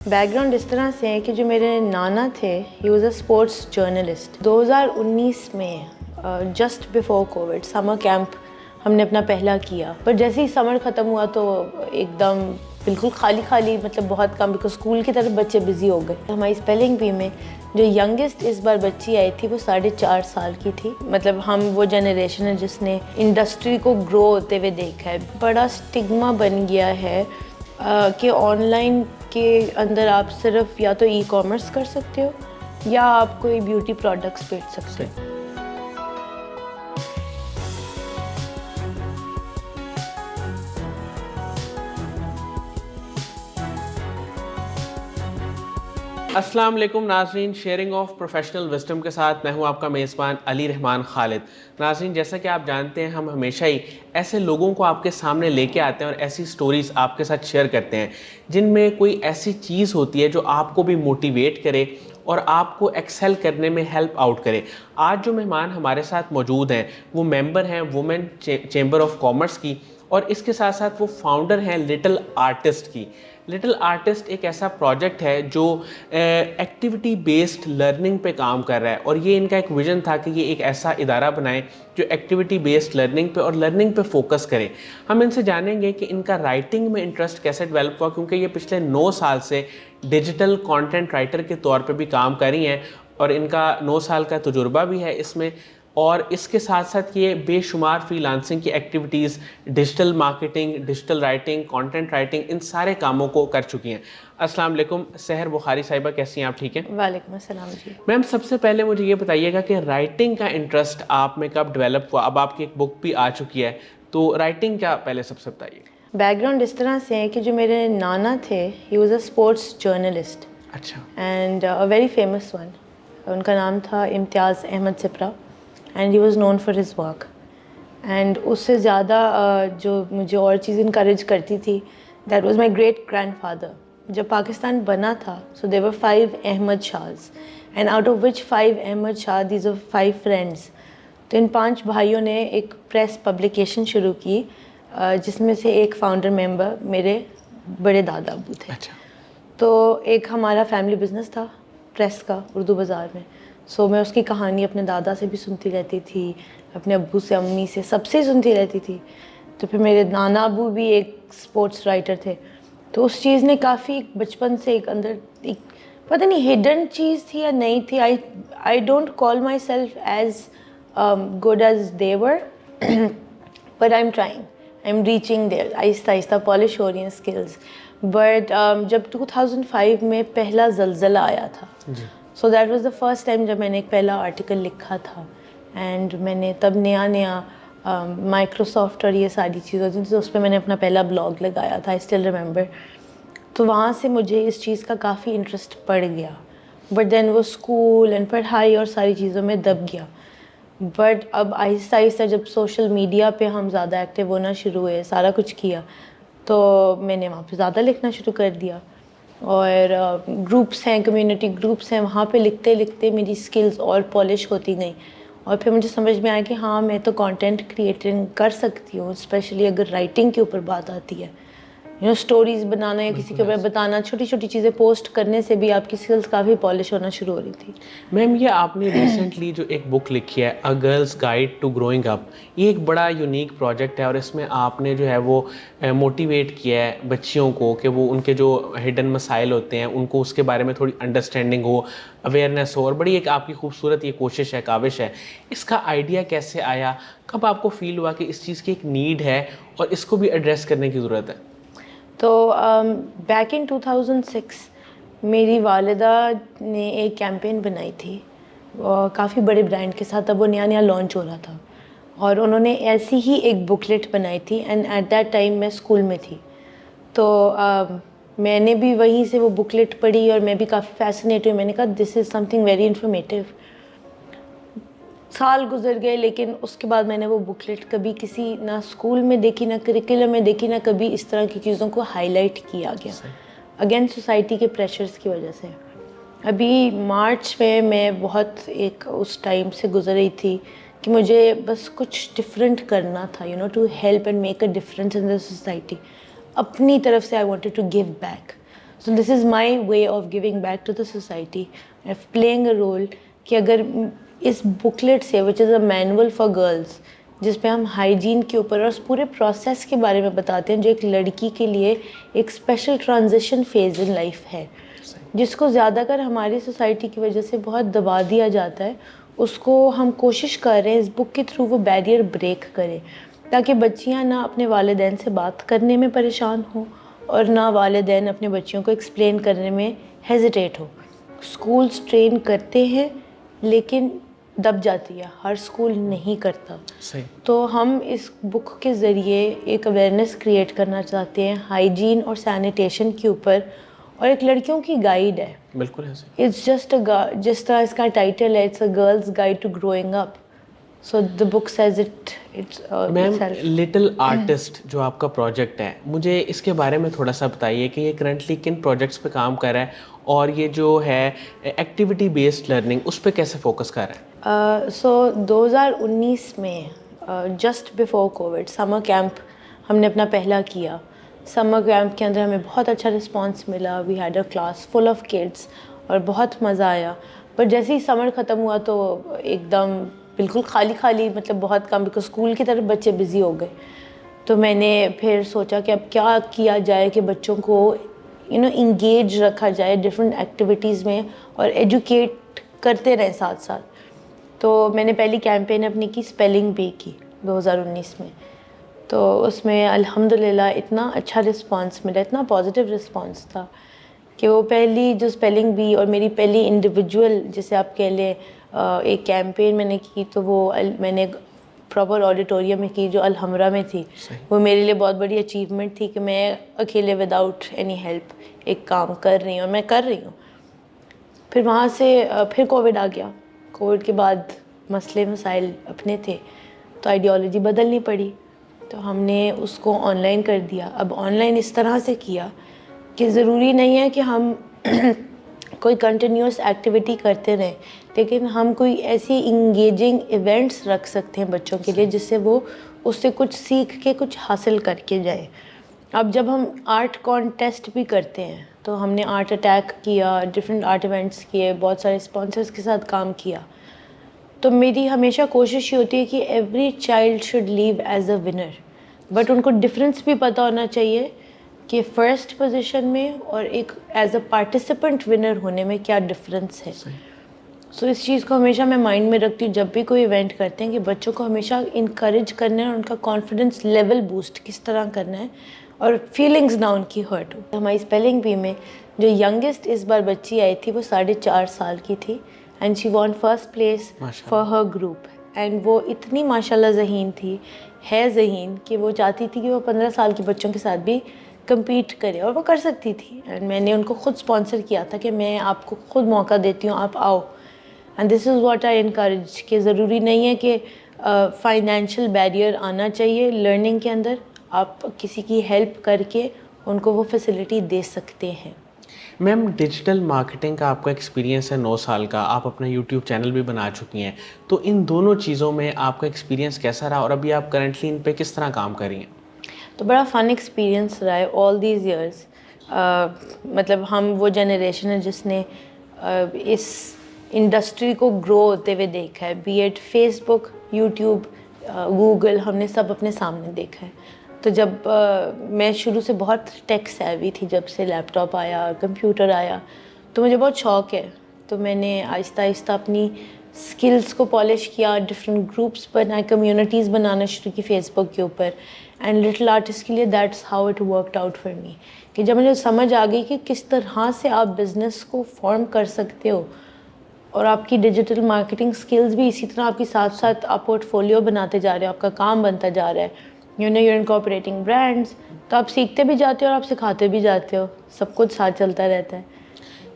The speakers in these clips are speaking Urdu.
بیک گراؤنڈ اس طرح سے ہے کہ جو میرے نانا تھے he was a sports journalist. 2019 میں just before COVID summer camp ہم نے اپنا پہلا کیا، پر جیسے ہی سمر ختم ہوا تو ایک دم بالکل خالی مطلب بہت کم، بیکاز اسکول کی طرف بچے بزی ہو گئے. ہماری اسپیلنگ بی میں جو ینگسٹ اس بار بچی آئی تھی وہ 4.5 سال کی تھی. مطلب ہم وہ جنریشن ہے جس نے انڈسٹری کو گرو ہوتے ہوئے دیکھا ہے. بڑا اسٹگما بن گیا ہے کہ آن لائن کے اندر آپ صرف یا تو ای کامرس کر سکتے ہو یا آپ کوئی بیوٹی پروڈکٹس بیچ سکتے ہو. السلام علیکم ناظرین، شیئرنگ آف پروفیشنل وزڈم کے ساتھ میں ہوں آپ کا میزبان علی رحمان خالد. ناظرین، جیسا کہ آپ جانتے ہیں ہم ہمیشہ ہی ایسے لوگوں کو آپ کے سامنے لے کے آتے ہیں اور ایسی سٹوریز آپ کے ساتھ شیئر کرتے ہیں جن میں کوئی ایسی چیز ہوتی ہے جو آپ کو بھی موٹیویٹ کرے اور آپ کو ایکسل کرنے میں ہیلپ آؤٹ کرے. آج جو مہمان ہمارے ساتھ موجود ہیں وہ ممبر ہیں وومن چیمبر آف کامرس کی، اور اس کے ساتھ ساتھ وہ فاؤنڈر ہیں لٹل آرٹسٹ کی. لٹل آرٹسٹ ایک ایسا پروجیکٹ ہے جو ایکٹیویٹی بیسڈ لرننگ پہ کام کر رہا ہے، اور یہ ان کا ایک ویژن تھا کہ یہ ایک ایسا ادارہ بنائیں جو ایکٹیویٹی بیسڈ لرننگ پہ اور لرننگ پہ فوکس کرے. ہم ان سے جانیں گے کہ ان کا رائٹنگ میں انٹرسٹ کیسے ڈیولپ ہوا، کیونکہ یہ پچھلے 9 سال سے ڈیجیٹل کانٹینٹ رائٹر کے طور پہ بھی کام کر رہی ہیں، اور ان کا 9 سال کا تجربہ بھی ہے اس میں. اور اس کے ساتھ ساتھ یہ بے شمار فری لانسنگ کی activities, digital marketing, digital writing, content writing, ان سارے کاموں کو کر چکی ہیں. السلام علیکم سحر بخاری صاحبہ، کیسی ہیں آپ؟ ٹھیک ہیں؟ وعلیکم السلام جی. میم، سب سے پہلے مجھے یہ بتائیے گا کہ رائٹنگ کا انٹرسٹ آپ میں کب ڈیولپ ہوا؟ اب آپ کی ایک بک بھی آ چکی ہے، تو رائٹنگ کیا پہلے سب سے بتائیے. بیک گراؤنڈ اس طرح سے ہے کہ جو میرے نانا تھے he was a sports journalist اچھا. And a very famous one. ان کا نام تھا Imtiaz Ahmed Sipra and he was known for his work. And اس سے زیادہ جو مجھے اور چیز انکریج کرتی تھی that was my great grandfather فادر. جب پاکستان بنا تھا سو دیر ور 5 احمد شاہز and out of which 5 Ahmed Shah these are 5 friends. تو ان 5 بھائیوں نے ایک پریس پبلیکیشن شروع کی جس میں سے ایک فاؤنڈر ممبر میرے بڑے دادا ابو تھے. اچھا. تو ایک ہمارا فیملی بزنس تھا پریس کا اردو بازار میں. سو میں اس کی کہانی اپنے دادا سے بھی سنتی رہتی تھی، اپنے ابو سے، امی سے، سب سے سنتی رہتی تھی. تو پھر میرے نانا ابو بھی ایک اسپورٹس رائٹر تھے. تو اس چیز نے کافی بچپن سے ایک اندر ایک پتہ نہیں ہڈن چیز تھی یا نہیں تھی. I don't call myself as good as they were but I am trying, I am reaching there. آہستہ آہستہ پالش ہو رہی ہیں اسکلز. بٹ جب 2005 میں پہلا زلزلہ آیا تھا، so that was the first time جب میں نے ایک پہلا آرٹیکل لکھا تھا. اینڈ میں نے تب نیا مائکروسافٹ اور یہ ساری چیزیں ہوتی تھیں، اس پہ میں نے اپنا پہلا بلاگ لگایا تھا. I still remember. تو وہاں سے مجھے اس چیز کا کافی انٹرسٹ پڑ گیا. بٹ دین وہ اسکول اینڈ پڑھائی اور ساری چیزوں میں دب گیا. بٹ اب آہستہ آہستہ جب سوشل میڈیا پہ ہم زیادہ ایکٹیو ہونا شروع ہوئے، سارا کچھ کیا، تو میں نے وہاں پہ زیادہ لکھنا شروع کر دیا. اور گروپس ہیں، کمیونٹی گروپس ہیں، وہاں پہ لکھتے لکھتے میری اسکلز اور پالش ہوتی گئیں. اور پھر مجھے سمجھ میں آیا کہ ہاں میں تو کانٹینٹ کریٹنگ کر سکتی ہوں، اسپیشلی اگر رائٹنگ کے اوپر بات آتی ہے. اسٹوریز بنانا یا کسی کے اوپر بتانا، چھوٹی چھوٹی چیزیں پوسٹ کرنے سے بھی آپ کی اسکلز کافی پالش ہونا شروع ہو رہی تھی. میم، یہ آپ نے ریسنٹلی جو ایک بک لکھی ہے a girls guide to growing up, یہ ایک بڑا یونیک پروجیکٹ ہے، اور اس میں آپ نے جو ہے وہ موٹیویٹ کیا ہے بچیوں کو کہ وہ ان کے جو ہڈن مسائل ہوتے ہیں ان کو اس کے بارے میں تھوڑی انڈرسٹینڈنگ ہو، اویئرنیس ہو. اور بڑی ایک آپ کی خوبصورت یہ کوشش ہے، کاوش ہے. اس کا آئیڈیا کیسے آیا؟ کب آپ کو فیل ہوا کہ اس چیز کی ایک نیڈ ہے اور اس کو بھی ایڈریس کرنے کی ضرورت ہے؟ تو بیک ان 2006 میری والدہ نے ایک کیمپین بنائی تھی کافی بڑے برانڈ کے ساتھ. اب وہ نیا لانچ ہو رہا تھا، اور انہوں نے ایسی ہی ایک بکلیٹ بنائی تھی. اینڈ ایٹ دیٹ ٹائم میں اسکول میں تھی. تو میں نے بھی وہیں سے وہ بکلیٹ پڑھی اور میں بھی کافی فیسنیٹ ہوئی. میں نے کہا دس از سم تھنگ ویری انفارمیٹیو. سال گزر گئے لیکن اس کے بعد میں نے وہ بکلیٹ کبھی کسی نہ اسکول میں دیکھی، نہ کریکولم میں دیکھی، نہ کبھی اس طرح کی چیزوں کو ہائی لائٹ کیا گیا اگین سوسائٹی کے پریشرز کی وجہ سے. ابھی مارچ میں بہت ایک اس ٹائم سے گزر رہی تھی کہ مجھے بس کچھ ڈفرینٹ کرنا تھا، to help and make a difference in the society. اپنی طرف سے I wanted to give back. So this is my way of giving back to the society, of playing a role کہ اگر اس بکلیٹ سے which is a manual for girls جس پہ ہم ہائیجین کے اوپر اور اس پورے پروسیس کے بارے میں بتاتے ہیں جو ایک لڑکی کے لیے ایک special transition phase in life ہے جس کو زیادہ کر ہماری سوسائٹی کی وجہ سے بہت دبا دیا جاتا ہے، اس کو ہم کوشش کر رہے ہیں اس بک کے تھرو وہ بیریئر بریک کریں تاکہ بچیاں نہ اپنے والدین سے بات کرنے میں پریشان ہوں اور نہ والدین اپنے بچیوں کو ایکسپلین کرنے میں ہیزیٹیٹ ہو. اسکولس ٹرین کرتے ہیں لیکن دب جاتی ہے، ہر اسکول نہیں کرتا. تو ہم اس بک کے ذریعے ایک اویئرنیس کریٹ کرنا چاہتے ہیں ہائیجین اور سینیٹیشن کے اوپر، اور ایک لڑکیوں کی گائیڈ ہے. بالکل اٹس جسٹ جس طرح اس کا ٹائٹل ہے it's a girls guide to growing up. So the book says it's. Ma'am little artist جو آپ کا پروجیکٹ ہے، مجھے اس کے بارے میں تھوڑا سا بتائیے کہ یہ کرنٹلی کن پروجیکٹس پہ کام کر رہا ہے اور یہ جو ہے ایکٹیویٹی بیسڈ لرننگ اس پہ کیسے فوکس کر رہا ہے؟ سو 2019 میں just before COVID summer camp ہم نے اپنا پہلا کیا. سمر کیمپ کے اندر ہمیں بہت اچھا رسپانس ملا. We had a class full of kids اور بہت مزہ آیا. پر جیسے ہی سمر ختم ہوا تو ایک دم بالکل خالی مطلب بہت کم، بیکاز اسکول کی طرف بچے بزی ہو گئے. تو میں نے پھر سوچا کہ اب کیا کیا جائے کہ بچوں کو انگیج رکھا جائے ڈفرینٹ ایکٹیویٹیز میں اور ایجوکیٹ کرتے رہیں ساتھ ساتھ. تو میں نے پہلی کیمپین اپنی کی اسپیلنگ بی کی 2019 میں. تو اس میں الحمدللہ اتنا اچھا رسپانس ملا، اتنا پازیٹیو رسپانس تھا کہ وہ پہلی جو اسپیلنگ بی اور میری پہلی انڈیویجول جسے آپ کہہ لیں ایک کیمپین میں نے کی، تو وہ میں نے پراپر آڈیٹوریم میں کی جو الحمرہ میں تھی. وہ میرے لیے بہت بڑی اچیومنٹ تھی کہ میں اکیلے وداؤٹ اینی ہیلپ ایک کام کر رہی ہوں اور میں کر رہی ہوں. پھر وہاں سے پھر کووڈ آ گیا. کووڈ کے بعد مسئلے مسائل اپنے تھے تو آئیڈیالوجی بدلنی پڑی، تو ہم نے اس کو آن لائن کر دیا. اب آن لائن اس طرح سے کیا کہ ضروری نہیں ہے کہ ہم کوئی کنٹینیوس ایکٹیویٹی کرتے رہیں، لیکن ہم کوئی ایسی انگیجنگ ایونٹس رکھ سکتے ہیں بچوں کے لیے جس سے وہ اس سے کچھ سیکھ کے کچھ حاصل کر کے جائیں. اب جب ہم آرٹ کانٹیسٹ بھی کرتے ہیں تو ہم نے آرٹ اٹیک کیا، ڈفرینٹ آرٹ ایونٹس کیے، بہت سارے اسپانسرس کے ساتھ کام کیا. تو میری ہمیشہ کوشش یہ ہوتی ہے کہ every child should live as a winner, but ان کو ڈفرینس بھی پتہ ہونا چاہیے کہ فرسٹ پوزیشن میں اور ایک ایز اے پارٹیسپینٹ ونر ہونے میں کیا ڈفرینس ہے. سو اس چیز کو ہمیشہ میں مائنڈ میں رکھتی ہوں جب بھی کوئی ایونٹ کرتے ہیں کہ بچوں کو ہمیشہ انکریج کرنا ہے اور ان کا کانفیڈنس لیول بوسٹ کس طرح کرنا ہے اور فیلنگز نہ ان کی ہرٹ ہو. ہماری اسپیلنگ بی میں جو ینگسٹ اس بار بچی آئی تھی وہ 4.5 سال کی تھی and she won first place for her group. And وہ اتنی ماشاء اللہ ذہین تھی، ہے ذہین، کہ وہ چاہتی تھی کہ وہ 15 سال کے بچوں کے ساتھ بھی کمپیٹ کرے اور وہ کر سکتی تھی. اینڈ میں نے ان کو خود اسپانسر کیا تھا کہ میں آپ کو خود موقع دیتی ہوں، آپ آؤ. And this is what I encourage کہ ضروری نہیں ہے کہ فائنینشیل بیریئر آنا چاہیے لرننگ کے اندر، آپ کسی کی ہیلپ کر کے ان کو وہ فیسلٹی دے سکتے ہیں. میم ڈیجیٹل مارکیٹنگ کا آپ کا ایکسپیرینس ہے 9 سال کا، آپ اپنا یوٹیوب چینل بھی بنا چکی ہیں، تو ان دونوں چیزوں میں آپ کا ایکسپیرینس کیسا رہا اور ابھی آپ کرنٹلی ان پہ کس طرح کام کر رہی ہیں؟ تو بڑا فن ایکسپیرینس رہا ہے آل دیز ایئرس. مطلب ہم وہ جنریشن ہے جس نے اس انڈسٹری کو گرو ہوتے ہوئے دیکھا ہے، be it Facebook, YouTube, Google, ہم نے سب اپنے سامنے دیکھا ہے. تو جب میں شروع سے بہت ٹیک سیوی تھی، جب سے لیپ ٹاپ آیا، کمپیوٹر آیا، تو مجھے بہت شوق ہے. تو میں نے آہستہ آہستہ اپنی اسکلس کو پالش کیا، ڈفرینٹ گروپس بنائے، کمیونٹیز بنانا شروع کی فیس بک کے اوپر. اینڈ لٹل آرٹسٹ کے لیے that's how it worked out for me کہ جب مجھے سمجھ آ گئی کہ کس طرح سے آپ بزنس کو فارم کر سکتے ہو اور آپ کی ڈیجیٹل مارکیٹنگ اسکلز بھی اسی طرح آپ کے ساتھ ساتھ آپ پورٹ فولیو بناتے جا رہے ہیں، آپ کا کام بنتا جا رہا ہے، یو انکارپوریٹنگ برانڈس، تو آپ سیکھتے بھی جاتے ہو اور آپ سکھاتے بھی جاتے ہو، سب کچھ ساتھ چلتا رہتا ہے.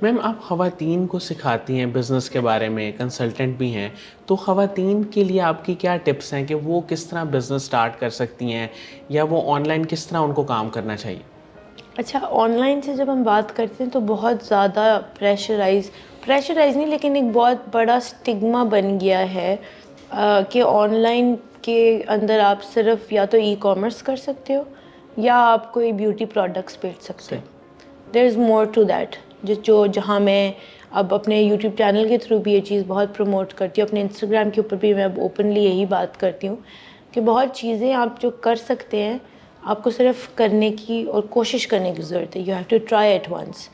میم آپ خواتین کو سکھاتی ہیں بزنس کے بارے میں، کنسلٹنٹ بھی ہیں، تو خواتین کے لیے آپ کی کیا ٹپس ہیں کہ وہ کس طرح بزنس سٹارٹ کر سکتی ہیں یا وہ آن لائن کس طرح ان کو کام کرنا چاہیے؟ اچھا، آن لائن سے جب ہم بات کرتے ہیں تو بہت زیادہ پریشرائز نہیں لیکن ایک بہت بڑا اسٹگما بن گیا ہے کہ آن لائن کے اندر آپ صرف یا تو ای کامرس کر سکتے ہو یا آپ کوئی بیوٹی پروڈکٹس بیچ سکتے ہو. دیر از مور ٹو دیٹ. جو جہاں میں اب اپنے یوٹیوب چینل کے تھرو بھی یہ چیز بہت پروموٹ کرتی ہوں, اپنے انسٹاگرام کے اوپر بھی میں اب اوپنلی یہی بات کرتی ہوں کہ بہت چیزیں آپ جو کر سکتے ہیں, آپ کو صرف کرنے کی اور کوشش کرنے کی ضرورت ہے. You have to try it once.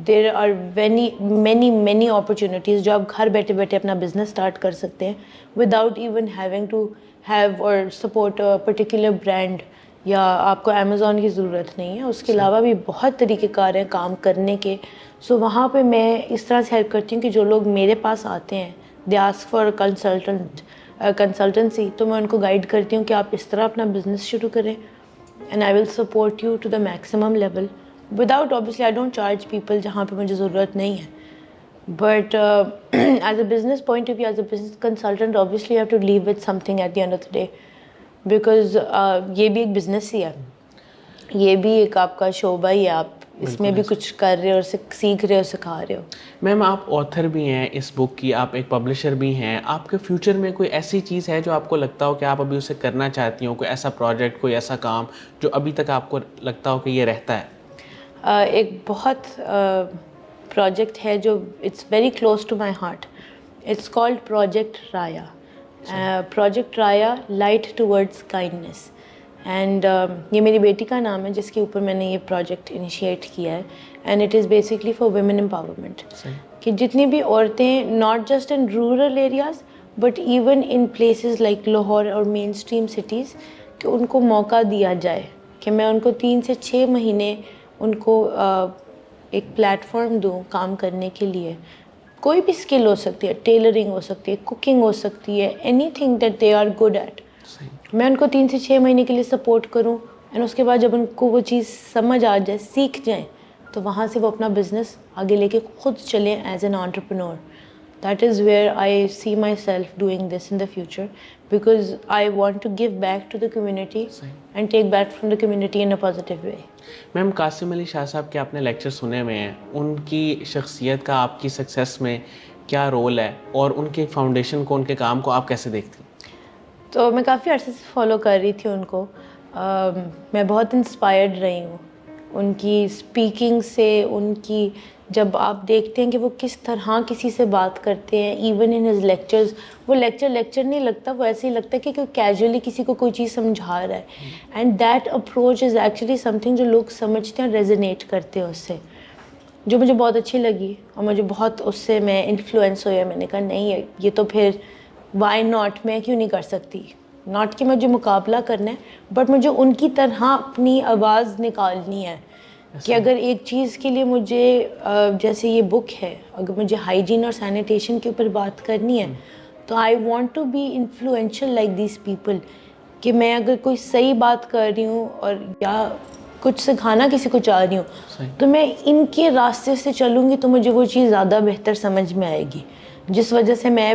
There are many opportunities جو آپ گھر بیٹھے بیٹھے اپنا بزنس اسٹارٹ کر سکتے ہیں without even having to have اور سپورٹ پرٹیکولر برانڈ, یا آپ کو امیزون کی ضرورت نہیں ہے. اس کے علاوہ بھی بہت طریقہ کار ہیں کام کرنے کے. سو وہاں پہ میں اس طرح سے ہیلپ کرتی ہوں کہ جو لوگ میرے پاس آتے ہیں دے آسک فار کنسلٹنسی, تو میں ان کو گائیڈ کرتی ہوں کہ آپ اس طرح اپنا بزنس شروع کریں, and I will support you to the maximum level without obviously I don't charge people جہاں پہ مجھے ضرورت نہیں ہے. But as a business point of view, as a business consultant obviously you have to leave with something at the end of the day, because یہ بھی ایک بزنس ہی ہے, یہ بھی ایک آپ کا شعبہ ہی ہے. آپ اس میں بھی کچھ کر رہے ہو اور سیکھ رہے ہو, سکھا رہے ہو. میم آپ آتھر بھی ہیں اس بک کی, آپ ایک پبلشر بھی ہیں. آپ کے فیوچر میں کوئی ایسی چیز ہے جو آپ کو لگتا ہو کہ آپ ابھی اسے کرنا چاہتی ہوں, کوئی ایسا پروجیکٹ, کوئی ایسا کام جو ابھی تک آپ کو لگتا ہو کہ یہ رہتا ہے؟ ایک بہت پروجیکٹ ہے جو it's very close to my heart. It's called project Raya. Project Raya light towards kindness. And یہ میری بیٹی کا نام ہے جس کے اوپر میں نے یہ پروجیکٹ انیشیٹ کیا ہے. And it is basically for women empowerment, کہ جتنی بھی عورتیں not just in rural areas but even in places like Lahore اور مین اسٹریم سٹیز, کہ ان کو موقع دیا جائے کہ میں ان کو 3 سے 6 مہینے ان کو ایک پلیٹ فارم دوں کام کرنے کے لیے. کوئی بھی اسکل ہو سکتی ہے, ٹیلرنگ ہو سکتی ہے, کوکنگ ہو سکتی ہے, anything that they are good at. میں ان کو 3 سے 6 مہینے کے لیے سپورٹ کروں, اینڈ اس کے بعد جب ان کو وہ چیز سمجھ آ جائے, سیکھ جائیں, تو وہاں سے وہ اپنا بزنس آگے لے کے خود چلیں as an entrepreneur. That is where I see myself doing this in the future, because I want to give back to the community and take back from the community in a positive way. Ma'am Qasim Ali Shah صاحب کے آپ نے لیکچر سنے ہوئے ہیں, ان کی شخصیت کا آپ کی سکسیس میں کیا رول ہے, اور ان کے فاؤنڈیشن کو, ان کے کام کو آپ کیسے دیکھتی ہیں؟ تو میں کافی عرصے سے فالو کر رہی تھی ان کو. میں بہت انسپائرڈ رہی ہوں ان کی اسپیکنگ سے. ان کی جب آپ دیکھتے ہیں کہ وہ کس طرح کسی سے بات کرتے ہیں, ایون ان ہز لیکچرز, وہ لیکچر نہیں لگتا, وہ ایسے ہی لگتا ہے کہ کوئی کیجولی کسی کو کوئی چیز سمجھا رہا ہے. And that approach is actually some thing جو لوگ سمجھتے ہیں, ریزونیٹ کرتے ہیں اس سے, جو مجھے بہت اچھی لگی, اور مجھے بہت اس سے میں انفلوئنس ہوئی. میں نے کہا نہیں, یہ تو پھر وائی ناٹ, میں کیوں نہیں کر سکتی. ناٹ کہ مجھے مقابلہ کرنا ہے, بٹ مجھے ان کی طرح اپنی آواز نکالنی ہے. کہ اگر ایک چیز کے لیے مجھے جیسے یہ بک ہے, اگر مجھے ہائیجین اور سینیٹیشن کے اوپر بات کرنی ہے, تو I want to be influential like these people. کہ میں اگر کوئی صحیح بات کر رہی ہوں اور یا کچھ سکھانا کسی کو چاہ رہی ہوں, تو میں ان کے راستے سے چلوں گی تو مجھے وہ چیز زیادہ بہتر سمجھ میں آئے گی. جس وجہ سے میں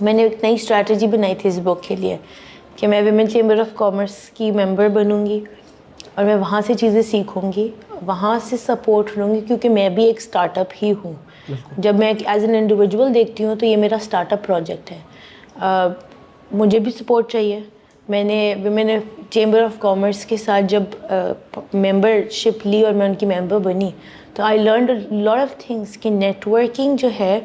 میں نے ایک نئی اسٹریٹجی بنائی تھی اس بک کے لیے, کہ میں ویمن چیمبر آف کامرس کی ممبر بنوں گی, اور میں وہاں سے چیزیں سیکھوں گی, وہاں سے سپورٹ لوں گی, کیونکہ میں بھی ایک اسٹارٹ اپ ہی ہوں. جب میں ایز این انڈیویجول دیکھتی ہوں تو یہ میرا اسٹارٹ اپ پروجیکٹ ہے. مجھے بھی سپورٹ چاہیے. میں نے ویمن چیمبر آف کامرس کے ساتھ جب ممبر شپ لی اور میں ان کی ممبر بنی, تو I learned lot of things. کہ نیٹ ورکنگ جو ہے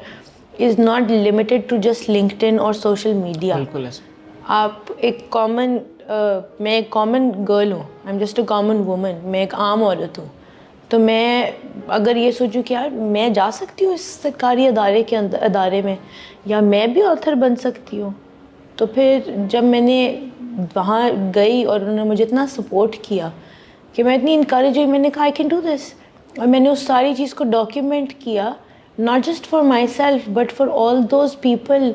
is not limited to just LinkedIn اور سوشل میڈیا. آپ ایک کامن, میں ایک کامن گرل ہوں, I am just a common woman, میں ایک عام عورت ہوں. تو میں اگر یہ سوچوں کہ یار میں جا سکتی ہوں اس سرکاری ادارے میں, یا میں بھی آتھر بن سکتی ہوں, تو پھر جب میں نے وہاں گئی اور انہوں نے مجھے اتنا سپورٹ کیا کہ میں اتنی انکریج ہوئی, میں نے کہا آئی کین ڈو دس. اور میں نے اس ساری چیز کو ڈاکیومنٹ کیا, not just for myself but for all those people,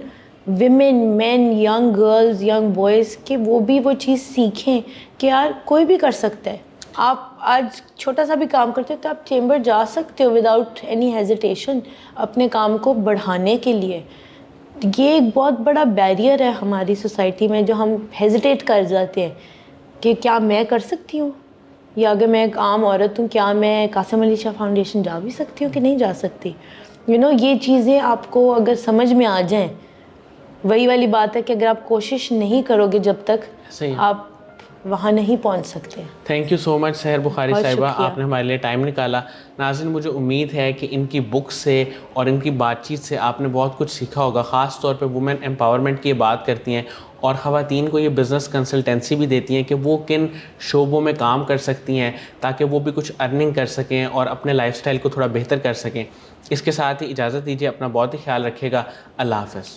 women, men, young girls, young boys, کہ وہ بھی وہ چیز سیکھیں کہ یار کوئی بھی کر سکتا ہے. آپ آج چھوٹا سا بھی کام کرتے ہو تو آپ چیمبر جا سکتے ہو وداؤٹ اینی ہیزیٹیشن اپنے کام کو بڑھانے کے لیے. یہ ایک بہت بڑا بیریئر ہے ہماری سوسائٹی میں, جو ہم ہیزیٹیٹ کر جاتے ہیں کہ کیا میں کر سکتی ہوں, یا اگر میں ایک عام عورت ہوں کیا میں قاسم علی شاہ فاؤنڈیشن جا بھی سکتی ہوں کہ نہیں جا سکتی. یہ چیزیں آپ کو اگر سمجھ میں آ جائیں, وہی والی بات ہے کہ اگر آپ کوشش نہیں کرو گے جب تک, آپ وہاں نہیں پہنچ سکتے. تھینک یو سو مچ سحر بخاری بہت صاحبہ, شکریہ. آپ نے ہمارے لیے ٹائم نکالا. ناظرین, مجھے امید ہے کہ ان کی بک سے اور ان کی بات چیت سے آپ نے بہت کچھ سیکھا ہوگا. خاص طور پہ وومن امپاورمنٹ کی یہ بات کرتی ہیں اور خواتین کو یہ بزنس کنسلٹنسی بھی دیتی ہیں کہ وہ کن شعبوں میں کام کر سکتی ہیں تاکہ وہ بھی کچھ ارننگ کر سکیں اور اپنے لائف سٹائل کو تھوڑا بہتر کر سکیں. اس کے ساتھ ہی اجازت دیجیے, اپنا بہت ہی خیال رکھیے گا. اللہ حافظ.